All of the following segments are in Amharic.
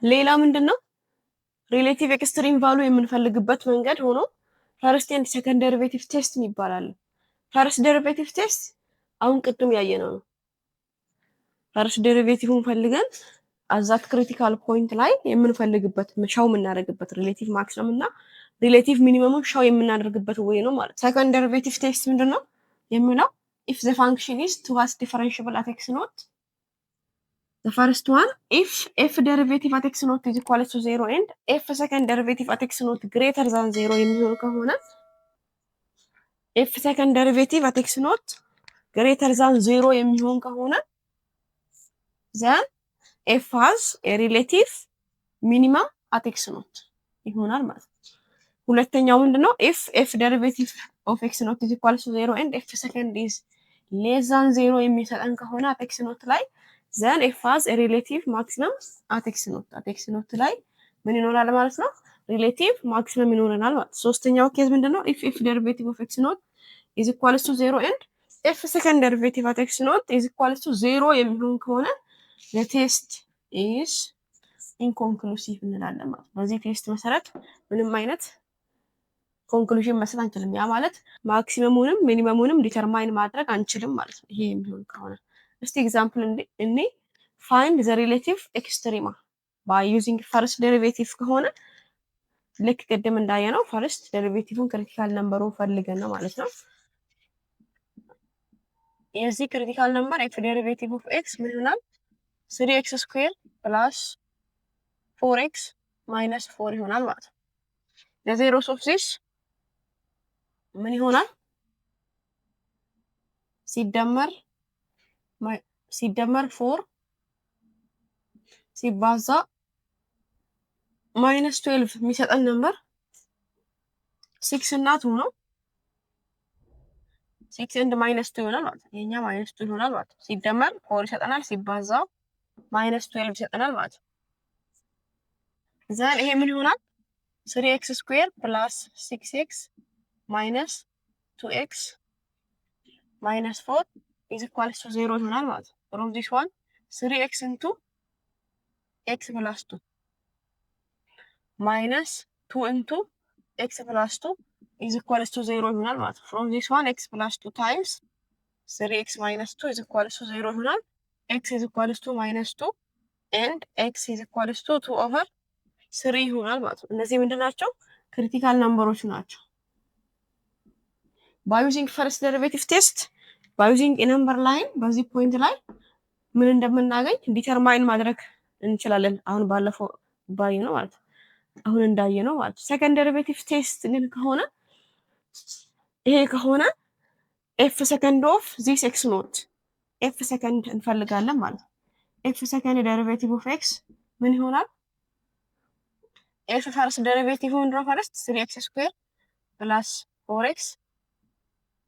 ሌላ ምንድነው ሪሌቲቭ ኤክስትሪም ቫሉ የምንፈልግበት መንገድ ሆኖ ፈርስት ኤንድ ሰከንድ ዴሪቬቲቭ ቴስት ይባላል። ፈርስት ዴሪቬቲቭ ቴስት አሁን ቅድም ያየነው ነው። ፈርስት ዴሪቬቲቭን ፈልገን አዛት ክሪቲካል ፖይንት ላይ የምንፈልግበት ሻው የምናደርግበት ሪሌቲቭ ማክሲመም እና ሪሌቲቭ ሚኒመሙን ሻው የምናደርግበት ወይ ነው ማለት። ሰከንድ ዴሪቬቲቭ ቴስት ምንድነው የሚለው if the function is twice differentiable at x naught. The first one, if f derivative at x naught is equal to 0 and f second derivative at x naught greater than 0 የሚሆን ከሆነ f second derivative at x naught greater than 0 የሚሆን ከሆነ then f has a relative minimum at x naught ይሆናል ማለት ነው። ሁለተኛው ምንድነው if f derivative of x naught is equal to 0 and f second is less than 0 የሚሰጠን ከሆነ at x naught ላይ then f has a relative maximum at x naught. at x naught ላይ ምን ይኖራል ማለት ነው relative maximum ይኖረናል ማለት። ሶስተኛው ኬዝ ምንድነው if f derivative of x naught is equal to 0 and f second derivative at x naught is equal to 0 የሚሆን ከሆነ the test is inconclusive እንላለን ማለት። በዚህ ቴስት መሰረት ምንም አይነት ኮንክሉዥን መስጠት አንችልም። ያ ማለት ማክሲመሙንም ሚኒመሙንም ዲተርማይን ማድረግ አንችልም ማለት ነው። ይሄ የሚሆን ከሆነ እስቲ ኤግዛምፕል እኔ find the relative extrema by using first derivative ከሆነ ልክ ቅድም እንዳየነው ፈርስት ዴሪቬቲቭን ክሪቲካል ነምበሩን ፈልገን ነው ማለት ነው። የዚህ ክሪቲካል ነምበር f derivative of x ምን ይሆናል 3x square plus 4x minus 4 ይሆናል ማለት ነው። the zeros of this ምን ይሆናል ሲደመር 4 ሲባዛ minus 12 የሚሰጠን ነምበር 6 እና 2 ነው። 6 and minus 2 ይሆናል ማለት ነው። የኛ minus 2 ይሆናል ማለት ነው። ሲደመር 4 ይሰጠናል ሲባዛ minus 12 ይሰጠናል ማለት ነው። ዘን ይሄ ምን ይሆናል 3x square plus 6x minus 2x minus 4 is equal to 0 ይሆናል ማለት ነው። from this one 3x into x plus 2 minus 2 into x plus 2 is equal to 0 ይሆናል ማለት ነው። from this one x plus 2 times 3x minus 2 is equal to 0 ይሆናል። x is equal to minus 2 and x is equal to 2 over 3 ይሆናል ማለት ነው። እነዚህ ምንድን ናቸው ክሪቲካል ነምበሮች ናቸው። by using first derivative test by using a number line በዚህ ፖይንት ላይ ምን እንደምናገኝ ዲተርማይን ማድረግ እንችላለን። አሁን ባለፈው ባየነው ማለት ነው። አሁን እንዳየነው ማለት ነው። ሰከንድ ዴሪቬቲቭ ቴስት ግን ከሆነ ይሄ ከሆነ f second of this x naught f second እንፈልጋለን ማለት ነው። f second derivative of x ምን ይሆናል f first derivative on first 3x square plus 4x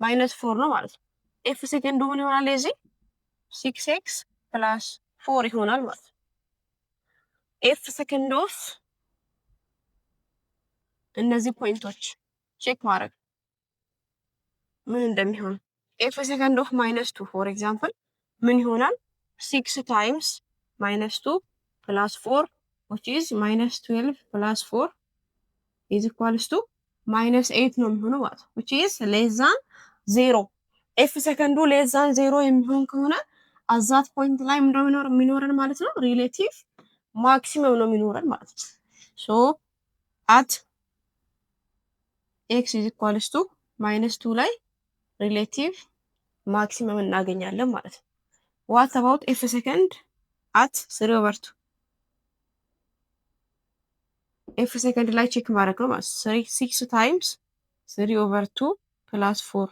minus 4 ነው ማለት ነው። f second ምን ይሆናል ለዚህ 6x plus 4 ይሆናል ማለት ነው። f second of እነዚህ ፖይንቶች ቼክ ማድረግ ምን እንደሚሆን f second of minus 2 for example ምን ይሆናል 6 times minus 2 plus 4 which is minus 12 plus 4 is equals to minus 8 ነው የሚሆነው ማለት ነው። which is less than 0 f second less than 0 የሚሆን ከሆነ አዛት ፖይንት ላይ ምንድነው የሚኖረን ማለት ነው ሪሌቲቭ ማክሲመም ነው የሚኖረን ማለት ነው። so at x is equals to minus 2 ላይ ሪሌቲቭ ማክሲመም እናገኛለን ማለት ነው። what about f second at 3 over 2 f second ላይ ቼክ ማድረግ ነው ማለት 6 times 3 over 2 plus 4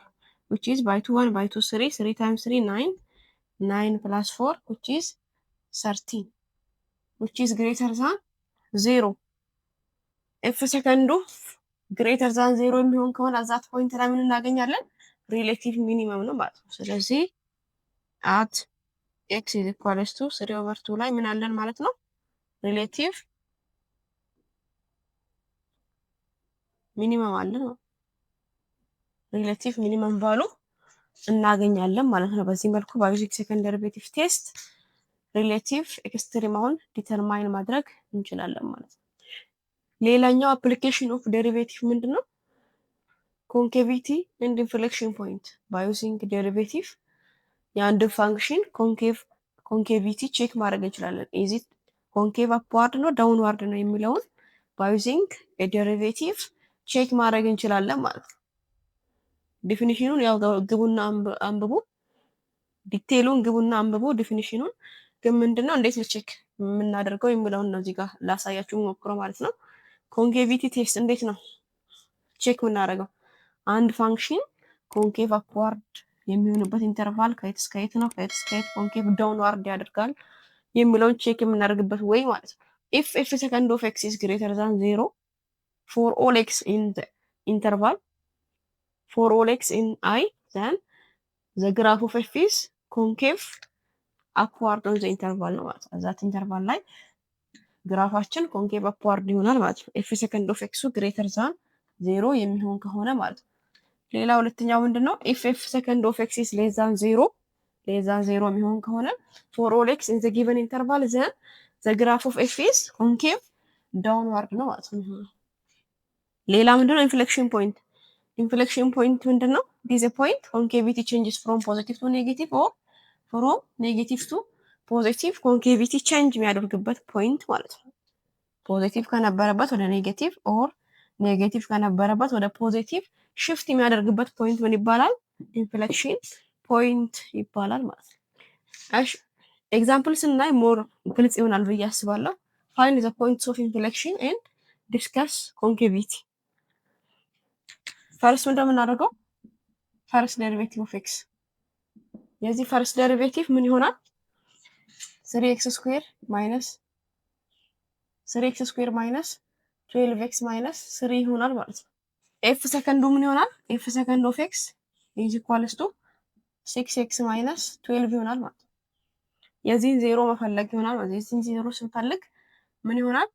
which is by 2 1 by 2 3 3 times 3 9 9 plus 4 which is 13 which is greater than 0 f second greater than 0 የሚሆን ከሆነ አዛት ፖይንት ላይ ምን እናገኛለን ሪሌቲቭ ሚኒመም ነው ማለት ነው። ስለዚህ at x is equals to 3 over 2 ላይ ምን አለን ማለት ነው ሪሌቲቭ ሚኒመም አለ ነው ሪሌቲቭ ሚኒመም ቫሉ እናገኛለን ማለት ነው። በዚህ መልኩ ባዮሎጂክ ሰከንድ ዴሪቬቲቭ ቴስት ሪሌቲቭ ኤክስትሪማውን ዲተርማይን ማድረግ እንችላለን ማለት ነው። ሌላኛው አፕሊኬሽን ኦፍ ዴሪቬቲቭ ምንድነው? ኮንኬቪቲ ኤንድ ኢንፍሌክሽን ፖይንት ባይ ዩዚንግ ዴሪቬቲቭ የአንድ ፋንክሽን ኮንኬቪቲ ቼክ ማድረግ እንችላለን። ኢዝ ኢት ኮንኬቭ አፕዋርድ ነው ዳውንዋርድ ነው የሚለውን ባይ ዩዚንግ ዴሪቬቲቭ ቼክ ማድረግ እንችላለን ማለት ነው። ዲፊኒሽኑን ያው ግቡና አንብቡ፣ ዲቴይሉን ግቡና አንብቡ ዲፊኒሽኑን። ግን ምንድነው እንዴት ቼክ የምናደርገው የሚለውን ነው እዚህ ጋር ላሳያችሁ ሞክረው ማለት ነው። ኮንኬቪቲ ቴስት እንዴት ነው ቼክ የምናደርገው? አንድ ፋንክሽን ኮንኬቭ አፕዋርድ የሚሆንበት ኢንተርቫል ከየት እስከ የት ነው፣ ከየት እስከ የት ኮንኬቭ ዳውንዋርድ ያደርጋል የሚለውን ቼክ የምናደርግበት ወይ ማለት ነው። ኢፍ ኤፍ ሰከንድ ኦፍ ኤክስ ኢዝ ግሬተር ዛን 0 ፎር ኦል ኤክስ ኢን ዘ ኢንተርቫል ፎር ኦል ኤክስ ኢን አይ ዘን ዘ ግራፍ ኦፍ ኤፍ ኢዝ ኮንኬቭ አፕዋርድ ኦን ዘ ኢንተርቫል ነው ማለት ነው። ዛት ኢንተርቫል ላይ ግራፋችን ኮንኬቭ አፕዋርድ ይሆናል ማለት ነው። ኤፍ ሰከንድ ኦፍ ኤክሱ ግሬተር ዛን 0 የሚሆን ከሆነ ማለት ነው። ሌላ ሁለተኛው ምንድነው? ኢፍ ኤፍ ሰከንድ ኦፍ ኤክስ ኢዝ ሌስ ዛን 0 የሚሆን ከሆነ ፎር ኦል ኤክስ ኢን ዘ ጊቨን ኢንተርቫል ዘን ዘ ግራፍ ኦፍ ኤፍ ኢዝ ኮንኬቭ ዳውንዋርድ ነው ማለት ነው። ሌላ ምንድነው? ኢንፍሌክሽን ፖይንት ምንድነው? ዲስ ፖይንት ኮንኬቪቲ ቼንጅስ ፍሮም ፖዚቲቭ ቱ ኔጌቲቭ ኦር ፍሮም ኔጌቲቭ ቱ ፖዚቲቭ ኮንኬቪቲ ቼንጅ የሚያደርግበት ፖይንት ማለት ነው። ፖዚቲቭ ከነበረበት ወደ ኔጌቲቭ ኦር ኔጌቲቭ ከነበረበት ወደ ፖዚቲቭ ሽፍት የሚያደርግበት ፖይንት ምን ይባላል? ኢንፍሌክሽን ፖይንት ይባላል ማለት ነው። እሺ ኤግዛምፕል ስናይ ሞር ግልጽ ይሆናል ብዬ አስባለሁ። ፋይንድ ዘ ፖይንትስ ኦፍ ኢንፍሌክሽን ኤንድ ዲስከስ ኮንኬቪቲ። ፈርስት ምንድነው የምናደርገው? ፈርስት ዴሪቬቲቭ ኦፍ ኤክስ። የዚህ ፈርስት ዴሪቬቲቭ ምን ይሆናል? 3x ስኩዌር ማይነስ 12x ማይነስ 3 ይሆናል ማለት ነው። ኤፍ ሰከንዱ ምን ይሆናል? ኤፍ ሰከንድ ኦፍ ኤክስ ኢዝ ኢኳልስ ቱ 6x ማይነስ 12 ይሆናል ማለት ነው። የዚህን ዜሮ መፈለግ ይሆናል ማለት ነው። የዚህን ዜሮ ስንፈልግ ምን ይሆናል?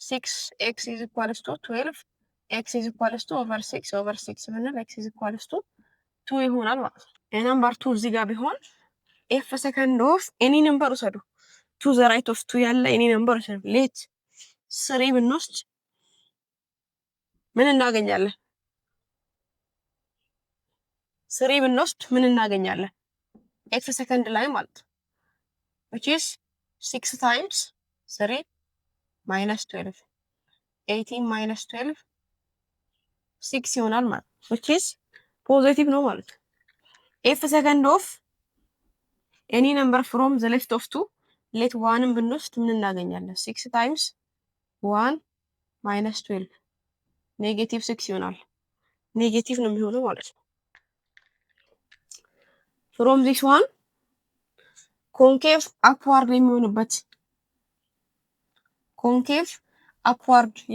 6x ኢዝ ኢኳልስ ቱ 12 x ኢዝ ኢኳልስ ቱ ኦቨር 6 ብንል x ኢዝ ኢኳልስ ቱ 2 ይሆናል ማለት ነው። ነምበር 2 እዚህ ጋር ቢሆን ኤፍ ሰከንድ ኦፍ ኤኒ ነምበር ውሰዱ። ቱ ዘ ራይት ኦፍ 2 ያለ ኤኒ ነምበር ውሰዱ። ሌት 3 ብንወስድ ምን እናገኛለን? 3 ብንወስድ ምን እናገኛለን? ኤፍ ሰከንድ ላይ ማለት ነው። which is 6 times 3 minus 12 18 minus 12 6 ይሆናል ማለት ነው። which is ፖዚቲቭ ነው ማለት ነው። ኤፍ ሰከንድ ኦፍ ኤኒ ነምበር ፍሮም ዘ ሌፍት ኦፍ 2 ሌት 1ን ብንወስድ ምን እናገኛለን? 6 times 1 minus 12 ኔጌቲቭ 6 ይሆናል። ኔጌቲቭ ነው የሚሆነው ማለት ነው። ፍሮም ዚስ ዋን ኮንኬቭ አፕዋርድ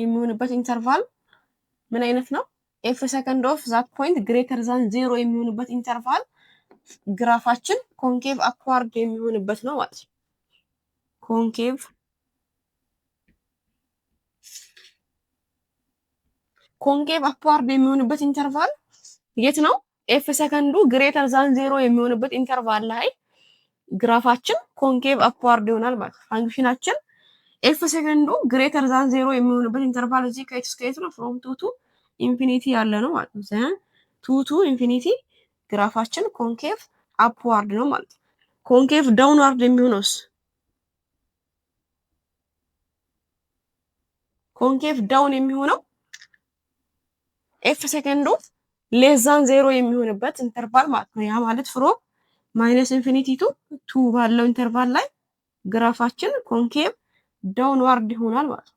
የሚሆንበት ኢንተርቫል ምን አይነት ነው? ኤፍ ሰከንድ ኦፍ ዛት ፖይንት ግሬተር ዛን 0 የሚሆንበት ኢንተርቫል ግራፋችን ኮንኬቭ አፕዋርድ የሚሆንበት ነው ማለት ነው። ኮንኬቭ አፕዋርድ የሚሆንበት ኢንተርቫል የት ነው? ኤፍ ሰከንዱ ግሬተር ዛን 0 የሚሆንበት ኢንተርቫል ላይ ግራፋችን ኮንኬቭ አፕዋርድ ይሆናል ማለት ነው። ፋንክሽናችን ኤፍ ሰከንዱ ግሬተር ዛን 0 የሚሆንበት ኢንተርቫል እዚህ ከየት እስከ የት ነው? ፍሮም 2 ቱ ኢንፊኒቲ ያለ ነው ማለት ነው። ዘን 2 ቱ ኢንፊኒቲ ግራፋችን ኮንኬቭ አፕዋርድ ነው ማለት ነው። ኮንኬቭ ዳውንዋርድ የሚሆነውስ? ኮንኬቭ ዳውን የሚሆነው ኤፍ ሰከንዱ ሌስ ዛን 0 የሚሆንበት ኢንተርቫል ማለት ነው። ያ ማለት ፍሮም ማይነስ ኢንፊኒቲ ቱ 2 ባለው ኢንተርቫል ላይ ግራፋችን ኮንኬቭ ዳውንዋርድ ይሆናል ማለት ነው።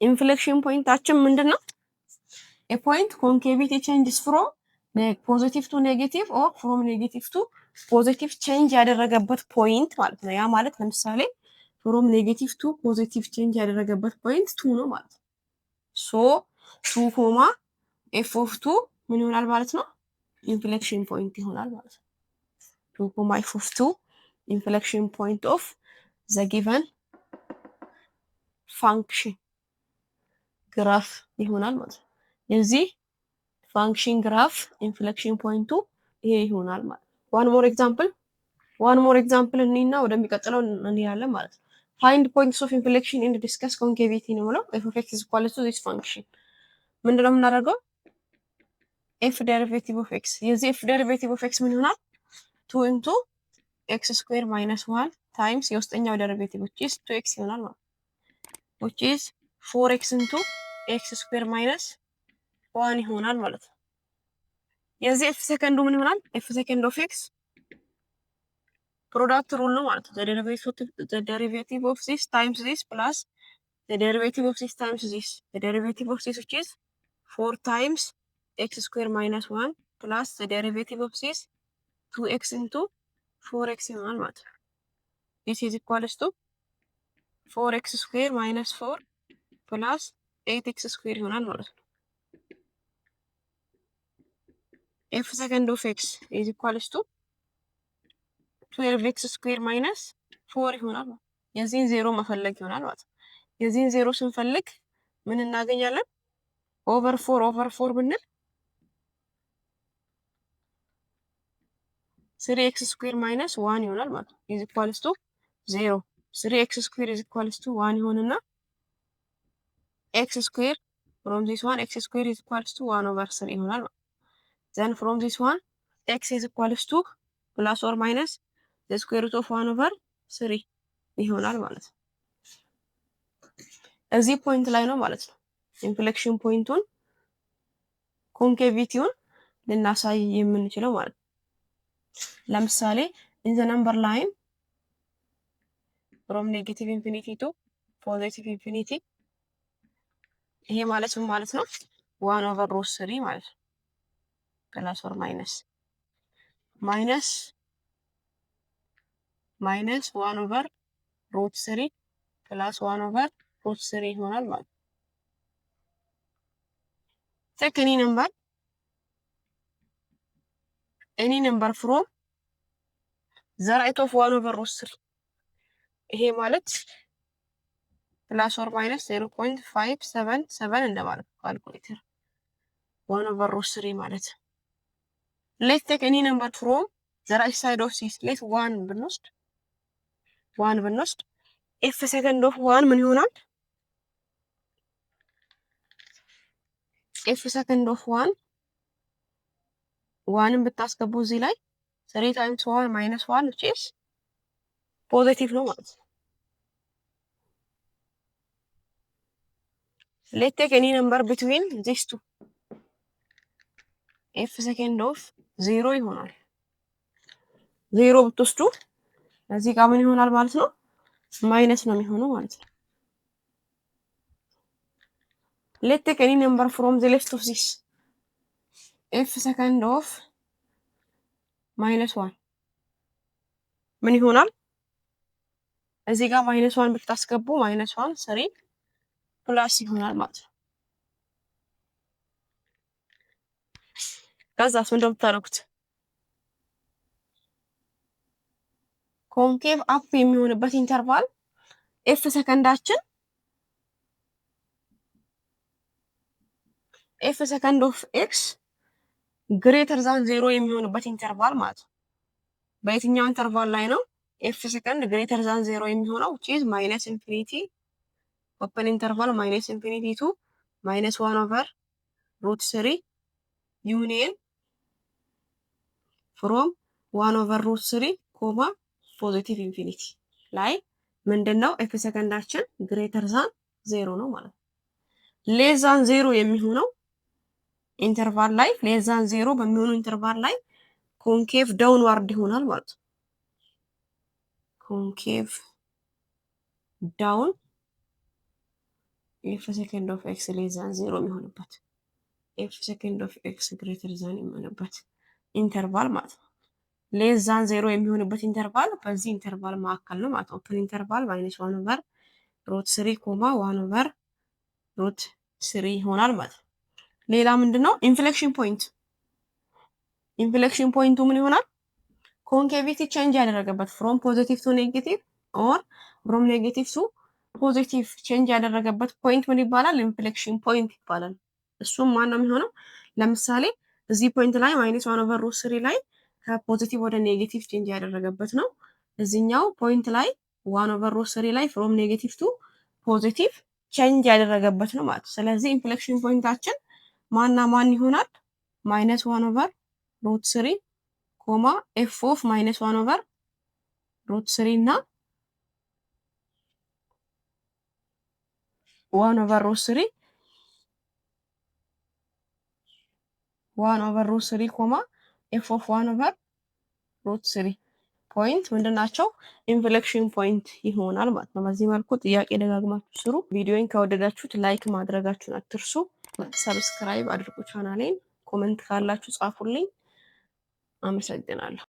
ኢንፍሌክሽን ፖይንታችን ምንድነው? ኤ ፖይንት ኮንኬቪቲ ቼንጅስ ፍሮም ፖዚቲቭ ቱ ኔጌቲቭ ኦር ፍሮም ኔጌቲቭ ቱ ፖዚቲቭ ቼንጅ ያደረገበት ፖይንት ማለት ነው። ያ ማለት ለምሳሌ ፍሮም ኔጌቲቭ ቱ ፖዚቲቭ ቼንጅ ያደረገበት ፖይንት 2 ነው ማለት ነው። ሶ 2 ኮማ ኤፍ ኦፍ 2 ምን ይሆናል ማለት ነው? ኢንፍሌክሽን ፖይንት ይሆናል ማለት ነው። 2 ኮማ ኤፍ ኦፍ 2 ኢንፍሌክሽን ፖይንት ኦፍ ዘ ጊቨን ፋንክሽን ግራፍ ይሆናል ማለት ነው። የዚህ ፋንክሽን ግራፍ ኢንፍሌክሽን ፖይንቱ ይሄ ይሆናል ማለት ነው። ዋን ሞር ኤግዛምፕል እኒና ወደሚቀጥለው እንሄዳለን ማለት ነው። ፋይንድ ፖይንትስ ኦፍ ኢንፍሌክሽን ኤንድ ዲስከስ ኮንኬቪቲ ነው ብለው ኤፍ ኦፍ ኤክስ ኢዝ ኢኳል ቱ ዚስ ፋንክሽን ምንድነው የምናደርገው? ኤፍ ዴሪቬቲቭ ኦፍ ኤክስ የዚህ ኤፍ ዴሪቬቲቭ ኦፍ ኤክስ ምን ይሆናል? 2 ኢንቱ ኤክስ ስኩዌር ማይነስ 1 ታይምስ የውስጠኛው ዴሪቬቲቭ which is 2x ይሆናል ማለት ነው። which is 4x into x ስኩዌር ማይነስ 1 ይሆናል ማለት ነው። የዚህ ኤፍ ሰከንዱ ምን ይሆናል? ኤፍ ሰከንድ ኦፍ ኤክስ ፕሮዳክት ሩል ነው ማለት ነው። the derivative of this times this plus the derivative of this times this the derivative of this which is 4 times x square minus 1 plus the derivative of this 2x into 4x ይሆናል ማለት ነው። this is equals to 4x square minus 4 plus 8x square ይሆናል ማለት ነው። f second of x is equals to 12x square minus 4 ይሆናል ማለት ነው። የዚህን ዜሮ መፈለግ ይሆናል ማለት ነው። የዚህን ዜሮ ስንፈልግ ምን እናገኛለን? ኦቨር 4 ብንል 3x square minus 1 ይሆናል ማለት ነው። is equals to 0 3x square is equals to 1 ይሆንና x square from this one x square is equals to 1 over 3 ይሆናል ማለት ነው። then from this one x is equals to plus or minus the square root of 1 over 3 ይሆናል ማለት ነው። እዚህ ፖይንት ላይ ነው ማለት ነው ኢንፍሌክሽን ፖይንቱን ኮንኬቪቲውን ልናሳይ የምንችለው ማለት ነው። ለምሳሌ in the number line from negative infinity to positive infinity ይሄ ማለት ምን ማለት ነው? 1 over root 3 ማለት ነው። plus or minus 1 over root 3 plus 1 over root 3 ይሆናል ማለት ነው። take any number from the right of 1 over root 3 ይሄ ማለት plus or minus 0.577 እንደማለት ነው። ካልኩሌተር 1 over root 3 ማለት let's take any number from the right side of this let 1 ብንወስድ f second of 1 ምን ይሆናል? f second of 1 ብታስገቡ እዚህ ላይ 3 times 1 minus 1 which is ፖዚቲቭ ነው ማለት ነው። let's take any number between these two f second of 0 ይሆናል። 0 ብትወስዱ እዚህ ጋር ምን ይሆናል ማለት ነው? ማይነስ ነው የሚሆነው ማለት ነው። let's take any number from the left of this f second of minus 1 ምን ይሆናል? እዚህ ጋር ማይነስ 1 ብታስገቡ ማይነስ 1 3 ፕላስ ይሆናል ማለት ነው። ከዛስ ምን እንደምታደርጉት ኮንኬቭ አፕ የሚሆንበት ኢንተርቫል ኤፍ ሰከንዳችን ኤፍ ሰከንድ ኦፍ ኤክስ ግሬተር ዛን 0 የሚሆንበት ኢንተርቫል ማለት ነው። በየትኛው ኢንተርቫል ላይ ነው ኤፍ ሰከንድ ግሬተር ዛን 0 የሚሆነው? which is minus infinity open interval minus infinity to minus 1 over root 3 union from 1 over root 3 comma positive infinity ላይ ምንድነው ኤፍ ሰከንዳችን ግሬተር ዛን 0 ነው ማለት ነው። ሌስ ዛን 0 የሚሆነው ኢንተርቫል ላይ ሌስ ዛን 0 በሚሆነው ኢንተርቫል ላይ ኮንኬቭ ዳውንዋርድ ይሆናል ማለት ነው። ኮንኬቭ ዳውን ኤፍ ሰከንድ ኦፍ ኤክስ ሌስ ዛን 0 የሚሆንበት ኤፍ ሰከንድ ኦፍ ኤክስ ግሬተር ዛን የሚሆንበት ኢንተርቫል ማለት ነው። ሌስ ዛን 0 የሚሆንበት ኢንተርቫል በዚህ ኢንተርቫል መካከል ነው ማለት ነው። ኦፕን ኢንተርቫል ማይነስ 1 ኦቨር ሩት 3 ኮማ 1 ኦቨር ሩት 3 ይሆናል ማለት ነው። ሌላ ምንድነው ኢንፍሌክሽን ፖይንቱ ምን ይሆናል? ኮንኬቪቲ ቼንጅ ያደረገበት ፍሮም ፖዚቲቭ ቱ ኔጌቲቭ ኦር ፍሮም ኔጌቲቭ ቱ ፖዚቲቭ ቼንጅ ያደረገበት ፖይንት ምን ይባላል? ኢንፍሌክሽን ፖይንት ይባላል። እሱም ማን ነው የሚሆነው? ለምሳሌ እዚህ ፖይንት ላይ -1/√3 ላይ ከፖዚቲቭ ወደ ኔጌቲቭ ቼንጅ ያደረገበት ነው። እዚህኛው ፖይንት ላይ 1/√3 ላይ ፍሮም ኔጌቲቭ ቱ ፖዚቲቭ ቼንጅ ያደረገበት ነው ማለት ነው። ስለዚህ ኢንፍሌክሽን ፖይንታችን ማና ማን ይሆናል? -1/√3 ኮማ ኤፍ ኦፍ -1/√3 እና 1/√3 ኮማ ኤፍ ኦፍ 1/√3 ፖይንት ምንድናቸው? ኢንፍሌክሽን ፖይንት ይሆናል ማለት ነው። በዚህ መልኩ ጥያቄ ደጋግማችሁ ስሩ። ቪዲዮን ከወደዳችሁት ላይክ ማድረጋችሁን አትርሱ። ሰብስክራይብ አድርጉ ቻናሌን። ኮሜንት ካላችሁ ጻፉልኝ። አመሰግናለሁ።